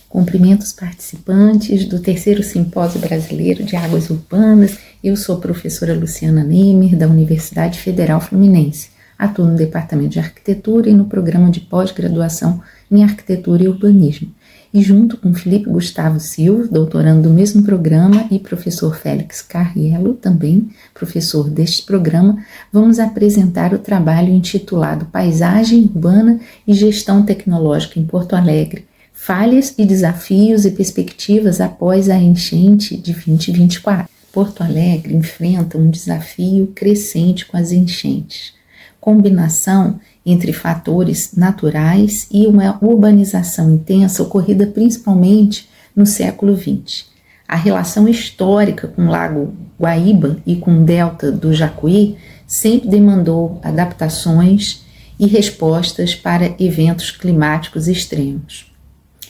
Cumprimento os participantes do terceiro Simpósio Brasileiro de Águas Urbanas. Eu sou a professora Luciana Nemer, da Universidade Federal Fluminense. Atuo no Departamento de Arquitetura e no Programa de Pós-Graduação em Arquitetura e Urbanismo. E junto com Felipe Gustavo Silva, doutorando do mesmo programa, e professor Félix Carriello, também professor deste programa, vamos apresentar o trabalho intitulado Paisagem Urbana e Gestão Tecnológica em Porto Alegre, falhas e desafios e perspectivas após a enchente de 2024. Porto Alegre enfrenta um desafio crescente com as enchentes. Combinação entre fatores naturais e uma urbanização intensa ocorrida principalmente no século XX. A relação histórica com o Lago Guaíba e com o delta do Jacuí sempre demandou adaptações e respostas para eventos climáticos extremos.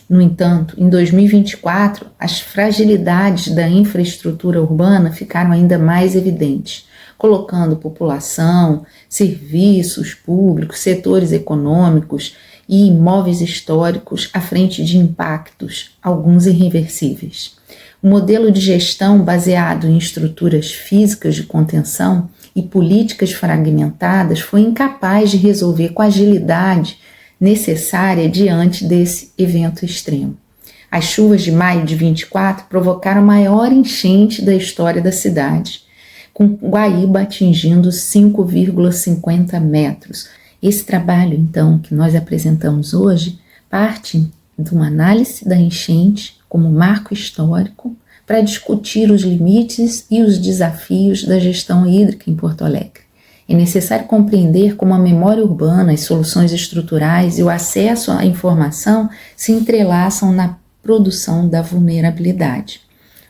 No entanto, em 2024, as fragilidades da infraestrutura urbana ficaram ainda mais evidentes, colocando população, serviços públicos, setores econômicos e imóveis históricos à frente de impactos, alguns irreversíveis. O modelo de gestão baseado em estruturas físicas de contenção e políticas fragmentadas foi incapaz de resolver com a agilidade necessária diante desse evento extremo. As chuvas de maio de 24 provocaram a maior enchente da história da cidade, com Guaíba atingindo 5,50 metros. Esse trabalho, então, que nós apresentamos hoje, parte de uma análise da enchente como marco histórico para discutir os limites e os desafios da gestão hídrica em Porto Alegre. É necessário compreender como a memória urbana, as soluções estruturais e o acesso à informação se entrelaçam na produção da vulnerabilidade.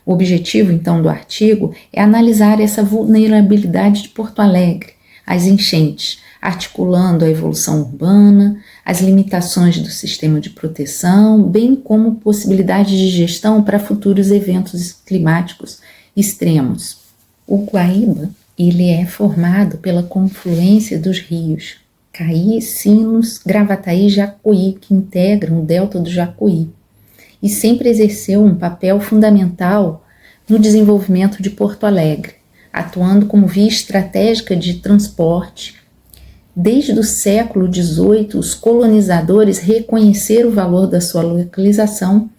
O objetivo, então, do artigo é analisar essa vulnerabilidade de Porto Alegre, as enchentes, articulando a evolução urbana, as limitações do sistema de proteção, bem como possibilidades de gestão para futuros eventos climáticos extremos. O Guaíba, ele é formado pela confluência dos rios Caí, Sinos, Gravataí e Jacuí, que integram o delta do Jacuí, e sempre exerceu um papel fundamental no desenvolvimento de Porto Alegre, atuando como via estratégica de transporte. Desde o século XVIII, os colonizadores reconheceram o valor da sua localização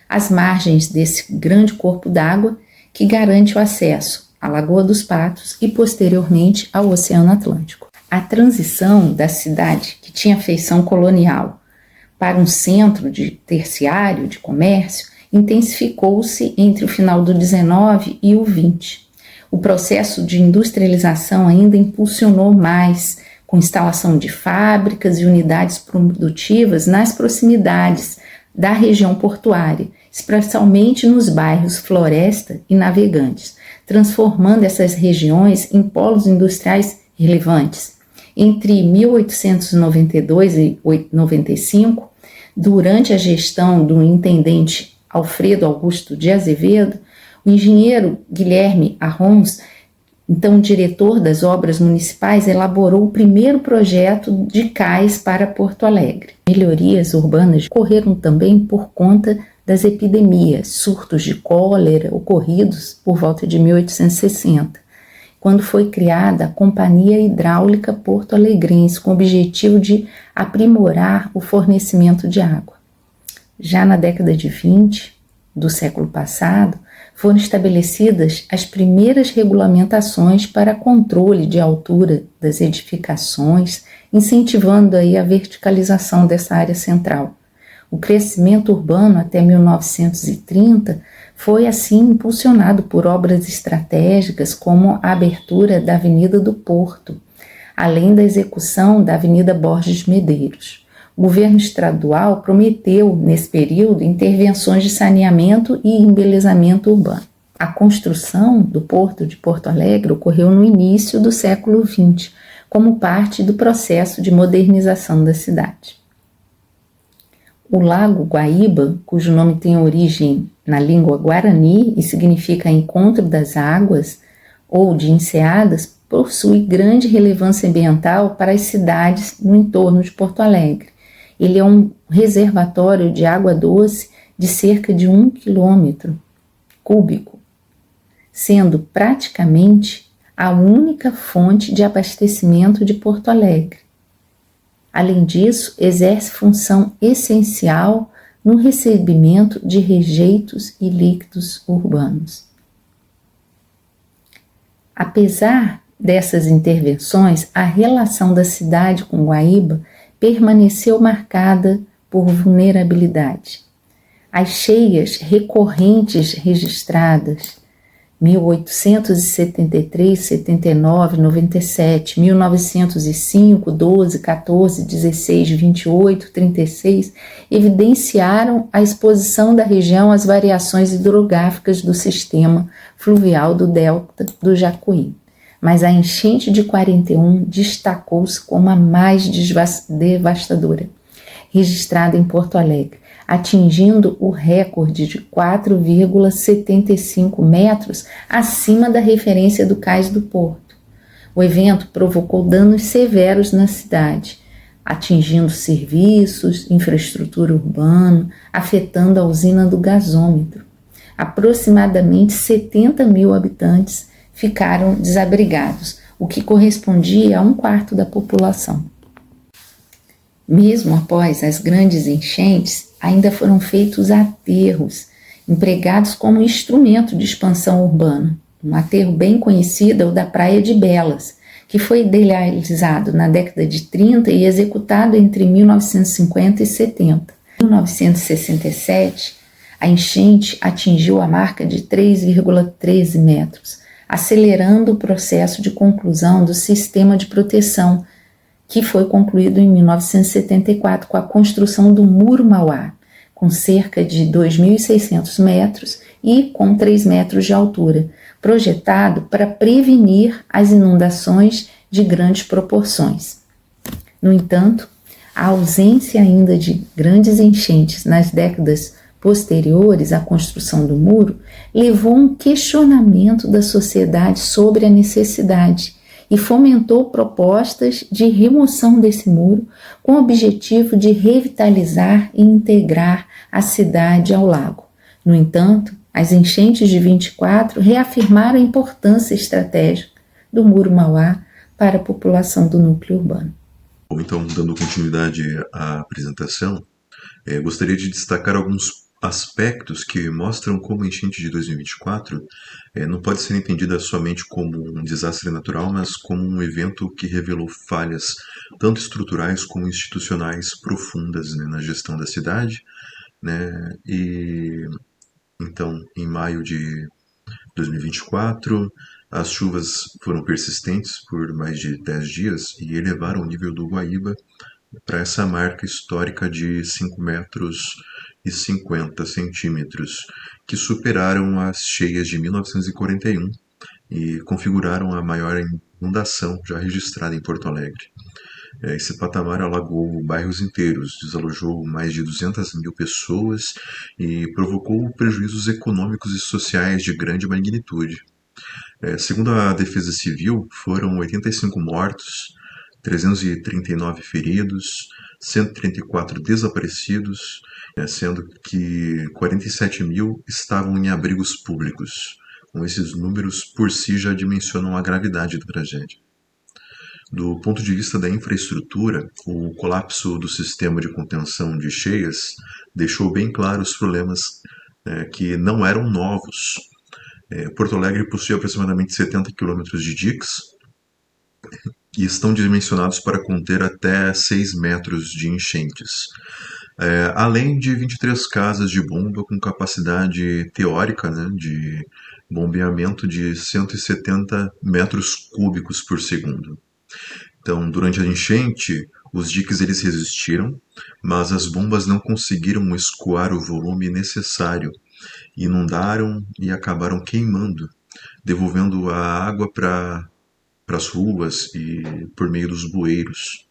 às margens desse grande corpo d'água que garante o acesso à Lagoa dos Patos e, posteriormente, ao Oceano Atlântico. A transição da cidade, que tinha feição colonial, para um centro de terciário de comércio, intensificou-se entre o final do XIX e o XX. O processo de industrialização ainda impulsionou mais, com instalação de fábricas e unidades produtivas nas proximidades da região portuária, especialmente nos bairros Floresta e Navegantes, transformando essas regiões em polos industriais relevantes. Entre 1892 e 95, durante a gestão do intendente Alfredo Augusto de Azevedo, o engenheiro Guilherme Arrons, então diretor das obras municipais, elaborou o primeiro projeto de cais para Porto Alegre. Melhorias urbanas ocorreram também por conta das epidemias, surtos de cólera ocorridos por volta de 1860, quando foi criada a Companhia Hidráulica Porto Alegrense, com o objetivo de aprimorar o fornecimento de água. Já na década de 20 do século passado, foram estabelecidas as primeiras regulamentações para controle de altura das edificações, incentivando aí a verticalização dessa área central. O crescimento urbano até 1930 foi assim impulsionado por obras estratégicas como a abertura da Avenida do Porto, além da execução da Avenida Borges Medeiros. O governo estadual prometeu, nesse período, intervenções de saneamento e embelezamento urbano. A construção do Porto de Porto Alegre ocorreu no início do século XX, como parte do processo de modernização da cidade. O Lago Guaíba, cujo nome tem origem na língua guarani e significa encontro das águas ou de enseadas, possui grande relevância ambiental para as cidades no entorno de Porto Alegre. Ele é um reservatório de água doce de cerca de 1 quilômetro cúbico, sendo praticamente a única fonte de abastecimento de Porto Alegre. Além disso, exerce função essencial no recebimento de rejeitos e líquidos urbanos. Apesar dessas intervenções, a relação da cidade com Guaíba permaneceu marcada por vulnerabilidade. As cheias recorrentes registradas 1873, 79, 97, 1905, 12, 14, 16, 28, 36 evidenciaram a exposição da região às variações hidrográficas do sistema fluvial do delta do Jacuí. Mas a enchente de 41 destacou-se como a mais devastadora registrada em Porto Alegre, atingindo o recorde de 4,75 metros acima da referência do Cais do Porto. O evento provocou danos severos na cidade, atingindo serviços, infraestrutura urbana, afetando a usina do gasômetro. Aproximadamente 70 mil habitantes ficaram desabrigados, o que correspondia a 1/4 da população. Mesmo após as grandes enchentes, ainda foram feitos aterros, empregados como instrumento de expansão urbana. Um aterro bem conhecido é o da Praia de Belas, que foi idealizado na década de 30 e executado entre 1950 e 70. Em 1967, a enchente atingiu a marca de 3,13 metros, acelerando o processo de conclusão do sistema de proteção, que foi concluído em 1974 com a construção do Muro Mauá, com cerca de 2.600 metros e com 3 metros de altura, projetado para prevenir as inundações de grandes proporções. No entanto, a ausência ainda de grandes enchentes nas décadas posteriores à construção do muro levou a um questionamento da sociedade sobre a necessidade e fomentou propostas de remoção desse muro com o objetivo de revitalizar e integrar a cidade ao lago. No entanto, as enchentes de 24 reafirmaram a importância estratégica do Muro Mauá para a população do núcleo urbano. Bom, então, dando continuidade à apresentação, gostaria de destacar alguns aspectos que mostram como a enchente de 2024 não pode ser entendida somente como um desastre natural, mas como um evento que revelou falhas tanto estruturais como institucionais profundas, né, na gestão da cidade, né? E então, em maio de 2024, as chuvas foram persistentes por mais de 10 dias e elevaram o nível do Guaíba para essa marca histórica de 5 metros e 50 centímetros, que superaram as cheias de 1941 e configuraram a maior inundação já registrada em Porto Alegre. Esse patamar alagou bairros inteiros, desalojou mais de 200 mil pessoas e provocou prejuízos econômicos e sociais de grande magnitude. Segundo a Defesa Civil, foram 85 mortos, 339 feridos, 134 desaparecidos, sendo que 47 mil estavam em abrigos públicos. Com esses números por si já dimensionam a gravidade da tragédia. Do ponto de vista da infraestrutura, o colapso do sistema de contenção de cheias deixou bem claro os problemas que não eram novos. Porto Alegre possui aproximadamente 70 quilômetros de diques e estão dimensionados para conter até 6 metros de enchentes. Além de 23 casas de bomba com capacidade teórica, né, de bombeamento de 170 metros cúbicos por segundo. Então, durante a enchente, os diques eles resistiram, mas as bombas não conseguiram escoar o volume necessário, inundaram e acabaram queimando, devolvendo a água para as ruas e por meio dos bueiros.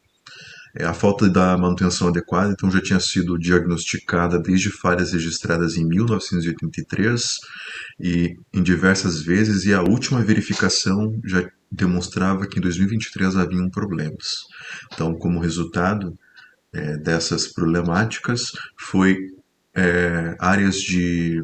A falta da manutenção adequada então já tinha sido diagnosticada desde falhas registradas em 1983 e em diversas vezes, e a última verificação já demonstrava que em 2023 haviam problemas. Então, como resultado dessas problemáticas, foi áreas de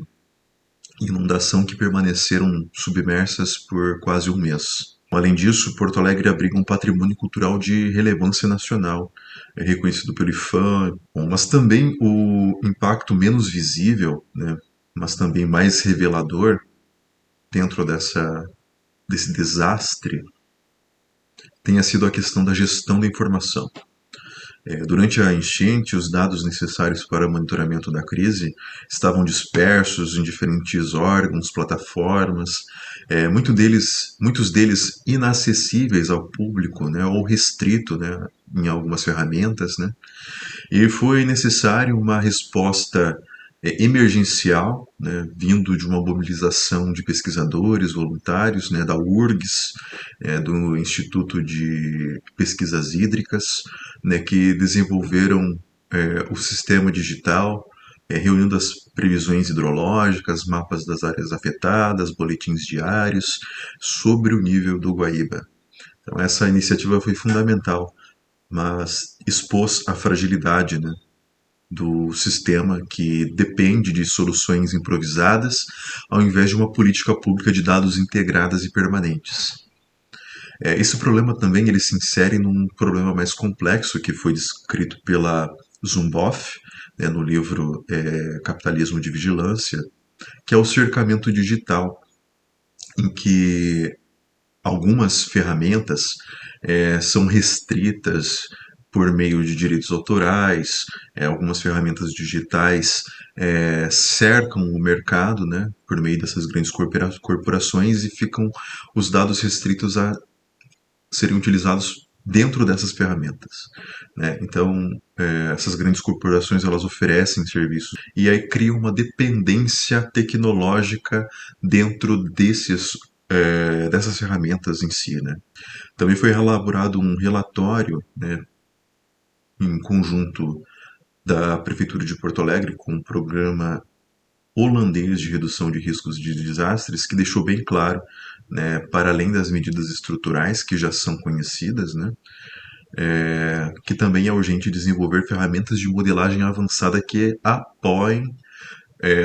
inundação que permaneceram submersas por quase um mês. Além disso, Porto Alegre abriga um patrimônio cultural de relevância nacional, é reconhecido pelo IFAM, mas também o impacto menos visível, né, mas também mais revelador dentro desse desastre tenha sido a questão da gestão da informação. Durante a enchente, os dados necessários para o monitoramento da crise estavam dispersos em diferentes órgãos, plataformas, muitos deles inacessíveis ao público, né, ou restrito, né, em algumas ferramentas, né, e foi necessário uma resposta emergencial, né, vindo de uma mobilização de pesquisadores voluntários, né, da URGS, do Instituto de Pesquisas Hídricas, né, que desenvolveram o sistema digital, reunindo as previsões hidrológicas, mapas das áreas afetadas, boletins diários sobre o nível do Guaíba. Então, essa iniciativa foi fundamental, mas expôs a fragilidade, né, do sistema que depende de soluções improvisadas ao invés de uma política pública de dados integradas e permanentes. Esse problema também ele se insere num problema mais complexo que foi descrito pela Zuboff, né, no livro Capitalismo de Vigilância, que é o cercamento digital, em que algumas ferramentas são restritas por meio de direitos autorais, algumas ferramentas digitais cercam o mercado, né, por meio dessas grandes corporações e ficam os dados restritos a serem utilizados dentro dessas ferramentas, né? Então, essas grandes corporações elas oferecem serviços e aí cria uma dependência tecnológica dentro dessas ferramentas em si, né? Também foi elaborado um relatório, né, em conjunto da Prefeitura de Porto Alegre com o programa holandês de redução de riscos de desastres, que deixou bem claro, né, para além das medidas estruturais que já são conhecidas, né, que também é urgente desenvolver ferramentas de modelagem avançada que apoiem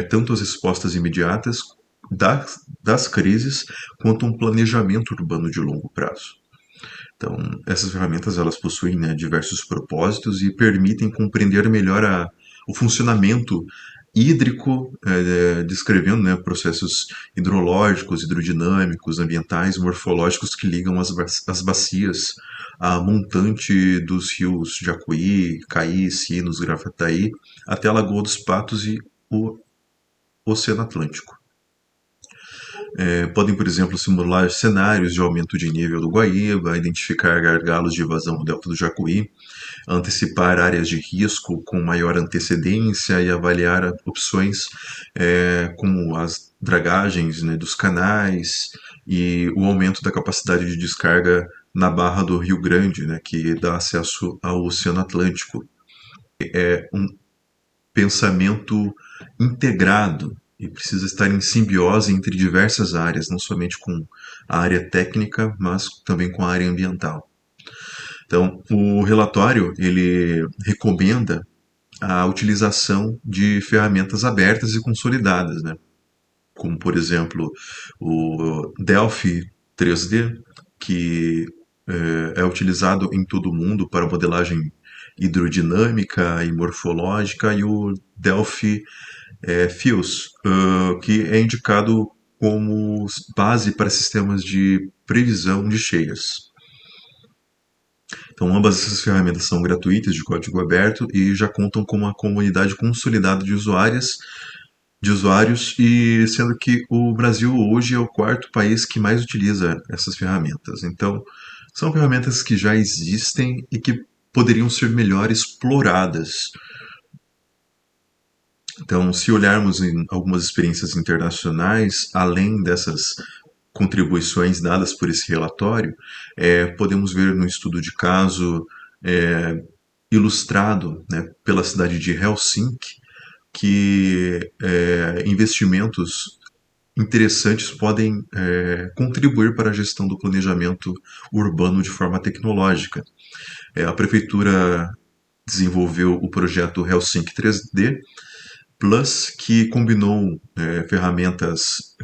tanto as respostas imediatas das crises quanto um planejamento urbano de longo prazo. Então, essas ferramentas elas possuem, né, diversos propósitos e permitem compreender melhor o funcionamento hídrico, descrevendo, né, processos hidrológicos, hidrodinâmicos, ambientais, morfológicos que ligam as bacias à montante dos rios Jacuí, Caí, Sinos, Gravataí, até a Lagoa dos Patos e o Oceano Atlântico. Podem, por exemplo, simular cenários de aumento de nível do Guaíba, identificar gargalos de vazão no delta do Jacuí, antecipar áreas de risco com maior antecedência e avaliar opções como as dragagens, né, dos canais e o aumento da capacidade de descarga na barra do Rio Grande, né, que dá acesso ao Oceano Atlântico. É um pensamento integrado e precisa estar em simbiose entre diversas áreas, não somente com a área técnica, mas também com a área ambiental. Então, o relatório ele recomenda a utilização de ferramentas abertas e consolidadas, né? Como, por exemplo, o Delphi 3D, que é utilizado em todo o mundo para modelagem hidrodinâmica e morfológica, e o Delphi FIOS, que é indicado como base para sistemas de previsão de cheias. Então, ambas essas ferramentas são gratuitas, de código aberto, e já contam com uma comunidade consolidada de usuários, e sendo que o Brasil hoje é o quarto país que mais utiliza essas ferramentas. Então, são ferramentas que já existem e que poderiam ser melhor exploradas. Então, se olharmos em algumas experiências internacionais, além dessas contribuições dadas por esse relatório, podemos ver no estudo de caso ilustrado, né, pela cidade de Helsinki, que investimentos interessantes podem contribuir para a gestão do planejamento urbano de forma tecnológica. A prefeitura desenvolveu o projeto Helsinki 3D, Plus, que combinou ferramentas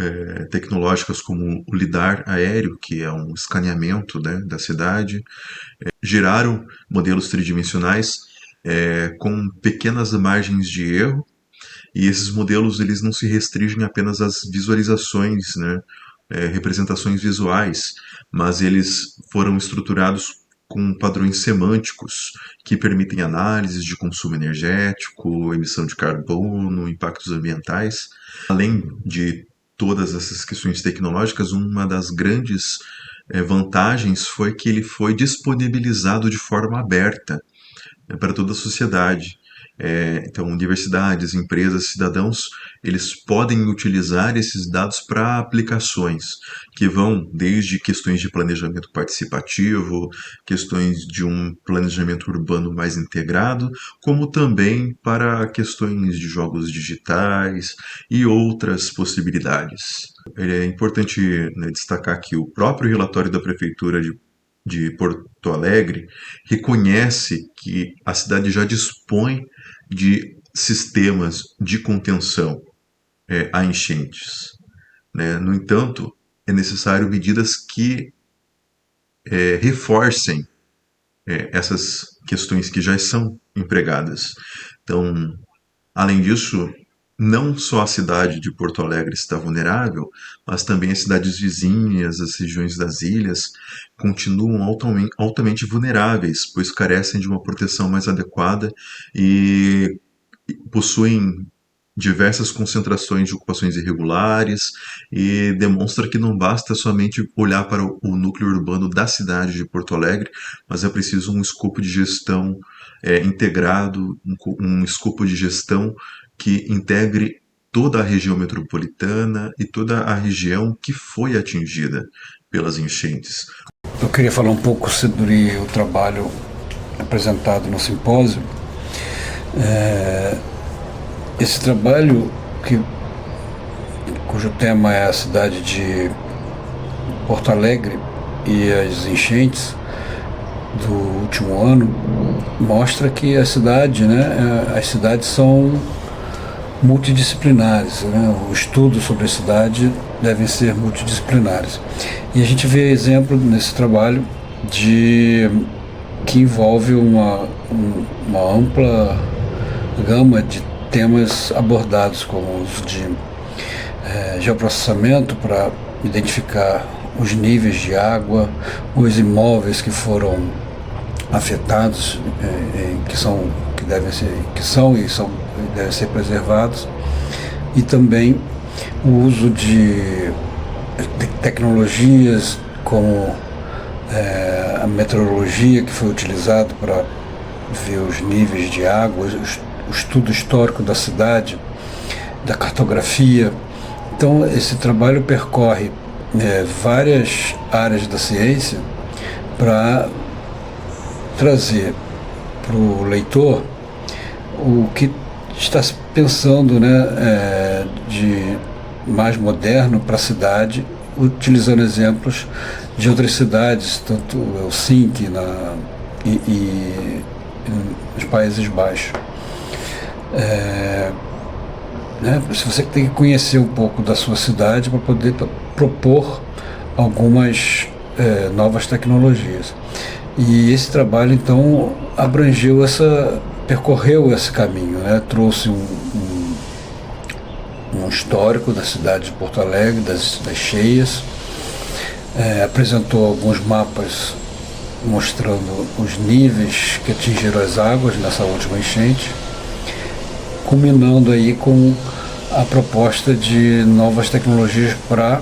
tecnológicas como o lidar aéreo, que é um escaneamento, né, da cidade, geraram modelos tridimensionais com pequenas margens de erro, e esses modelos eles não se restringem apenas às visualizações, né, representações visuais, mas eles foram estruturados com padrões semânticos que permitem análises de consumo energético, emissão de carbono, impactos ambientais. Além de todas essas questões tecnológicas, uma das grandes vantagens foi que ele foi disponibilizado de forma aberta, né, para toda a sociedade. Então, universidades, empresas, cidadãos, eles podem utilizar esses dados para aplicações que vão desde questões de planejamento participativo, questões de um planejamento urbano mais integrado, como também para questões de jogos digitais e outras possibilidades. É importante, né, destacar que o próprio relatório da Prefeitura de Porto Alegre reconhece que a cidade já dispõe de sistemas de contenção a enchentes, né? No entanto, é necessário medidas que reforcem essas questões que já são empregadas. Então, além disso, não só a cidade de Porto Alegre está vulnerável, mas também as cidades vizinhas, as regiões das ilhas, continuam altamente vulneráveis, pois carecem de uma proteção mais adequada e possuem diversas concentrações de ocupações irregulares, e demonstra que não basta somente olhar para o núcleo urbano da cidade de Porto Alegre, mas é preciso um escopo de gestão integrado, um escopo de gestão que integre toda a região metropolitana e toda a região que foi atingida pelas enchentes. Eu queria falar um pouco sobre o trabalho apresentado no simpósio. Esse trabalho, cujo tema é a cidade de Porto Alegre e as enchentes do último ano, mostra que a cidade, né, as cidades são multidisciplinares, né? O estudo sobre a cidade devem ser multidisciplinares. E a gente vê exemplo nesse trabalho que envolve uma ampla gama de temas abordados, como o uso de geoprocessamento para identificar os níveis de água, os imóveis que foram afetados, que devem ser preservados, e também o uso de tecnologias como a meteorologia, que foi utilizado para ver os níveis de água, o estudo histórico da cidade, da cartografia. Então, esse trabalho percorre várias áreas da ciência para trazer para o leitor o que está se pensando, né, de mais moderno para a cidade, utilizando exemplos de outras cidades, tanto Helsinki e nos Países Baixos. Se você tem que conhecer um pouco da sua cidade para poder propor algumas novas tecnologias. E esse trabalho, então, percorreu esse caminho, né? Trouxe um histórico da cidade de Porto Alegre, das cheias, apresentou alguns mapas mostrando os níveis que atingiram as águas nessa última enchente, culminando aí com a proposta de novas tecnologias para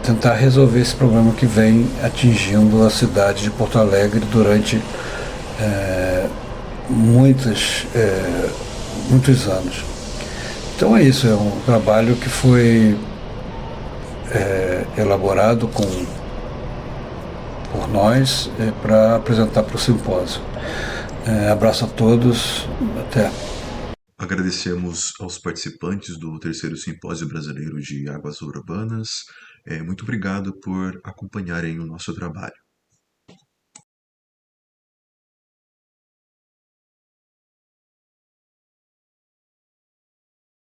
tentar resolver esse problema que vem atingindo a cidade de Porto Alegre durante muitos anos. Então é isso, é um trabalho que foi elaborado por nós para apresentar para o simpósio. Abraço a todos, até. Agradecemos aos participantes do terceiro Simpósio Brasileiro de Águas Urbanas. Muito obrigado por acompanharem o nosso trabalho.